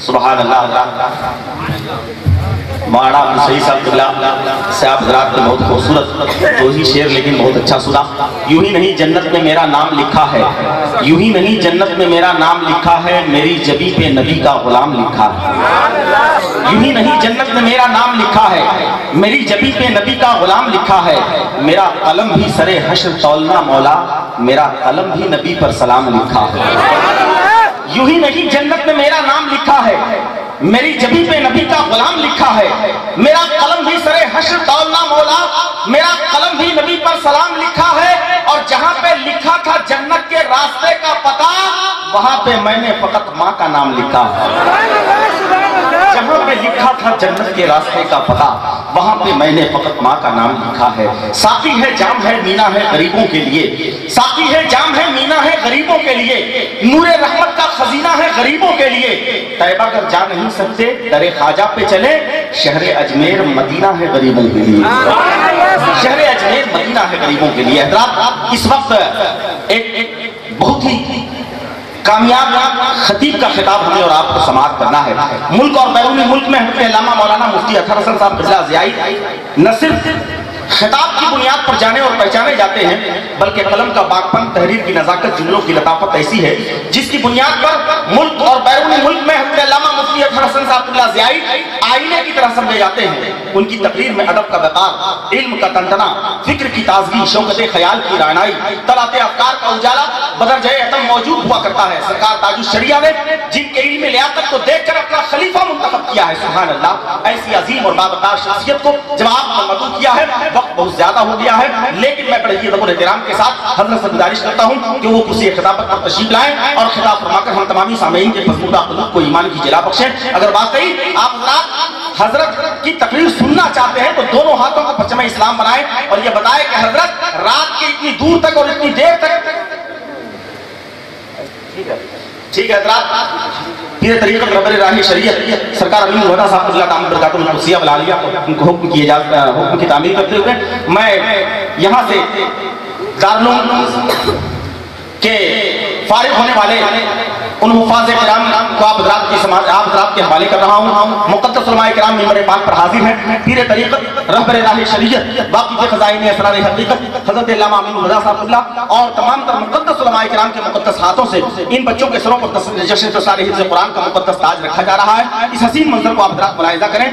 سبحان اللہ. مولانا عبدالصحیح صاحب حضرات نے بہت خوبصورت دو ہی شعر لیکن بہت اچھا سنا. یوں ہی نہیں جنت میں میرا نام لکھا ہے, یوں ہی نہیں جنت میں میرا نام لکھا ہے, میری جبی پہ نبی کا غلام لکھا ہے. یوں ہی نہیں جنت میں میرا نام لکھا ہے, میری جبی پہ نبی کا غلام لکھا ہے, میرا قلم بھی سرے حشر تولنا مولا, میرا قلم بھی نبی پر سلام لکھا ہے. یوں ہی نہیں جنت میں میرا نام لکھا ہے, میری جبی پہ نبی کا غلام لکھا ہے, میرا قلم بھی سرے حشر تولنا مولا, میرا قلم بھی نبی پر سلام لکھا ہے. اور جہاں پہ لکھا تھا جنت کے راستے کا پتہ, وہاں پہ میں نے فقط ماں کا نام لکھا ہے. جہاں پہ لکھا تھا جنت کے راستے کا پتہ, وہاں پہ میں نے فقط ماں کا نام لکھا ہے. ساقی ہے جام ہے مینا ہے غریبوں کے لیے, ساقی ہے جام ہے مینا ہے غریبوں کے لیے, نور رحمت کا خزینہ ہے غریبوں کے لیے. طیبہ اگر جا نہیں سکتے در خواجہ پہ چلے, شہر اجمیر مدینہ ہے غریبوں کے لیے, شہر اجمیر مدینہ ہے غریبوں کے لیے. حضرات اس وقت ایک بہت ہی کامیاب خطیب کا خطاب ہمیں اور آپ کو سماعت کرنا ہے. ملک اور بیرون ملک میں حضرت علامہ مولانا مفتی اطہر حسن صاحب قبلہ ضیائی نہ صرف خطاب کی بنیاد پر جانے اور پہچانے جاتے ہیں, بلکہ قلم کا باغپن, تحریر کی نزاکت, جملوں کی لطافت ایسی ہے جس کی بنیاد پر ملک اور بیرون ملک میں حضرت علامہ مفتی اطہر حسن صاحب قبلہ ضیائی آئینے کی طرح سمجھے جاتے ہیں. ان کی تقریر میں ادب کا وقار, علم کا تنتنا, فکر کی تازگی, شوکت خیال کی رعنائی, طلعت افکار کا اجالا بدرجہ اتم موجود ہوا کرتا ہے. سرکار تاج الشریعہ نے جن کے علم لیاقت کو دیکھ کر اپنا خلیفہ منتخب کیا ہے, سبحان اللہ, ایسی عظیم اور باوقار شخصیت کو جب آپ نے مدعو کیا ہے, وقت بہت زیادہ ہو گیا ہے, لیکن میں بڑے ادب و احترام کے ساتھ حضرت سے گزارش کرتا ہوں کہ وہ کرسی خطابت پر تشریف لائیں اور خطاب فرما کر ہم تمامی سامعین کے فضمودہ قلوب کو ایمان کی جلا بخشیں. اگر واقعی آپ حضرت کی تقریر سننا چاہتے ہیں تو دونوں ہاتھوں کو پرچم اسلام بنائیں اور یہ بتائیں کہ حضرت رات کے اتنی دور تک اور اتنی دیر تک, ٹھیک ہے حضرات, پیر طریقت رہبر راہ شریعت سرکار امین الہدیٰ صاحب اللہ تعالیٰ برکاتہ القدسیہ والعالیہ ان کو حکم کی تعمیر کرتے ہوئے میں یہاں سے دارالعلوم کے فارغ ہونے والے ان حفاظ کرام کو آپ حضرات کے حوالے کر رہا ہوں. مقدس علماء کرام ممبر پاک پر حاضر ہیں. پیر طریقت رہبر راہ شریعت واقف خزائن اسرار حقیقت حضرت علامہ امین الہدیٰ صاحب اللہ اور تمام تر مقدس علماء کرام کے مقدس ہاتھوں سے ان بچوں کے سروں پر جشن تسار حفظ قرآن کا مقدس تاج رکھا جا رہا ہے. اس حسین منظر کو آپ حضرات ملاحظہ کریں.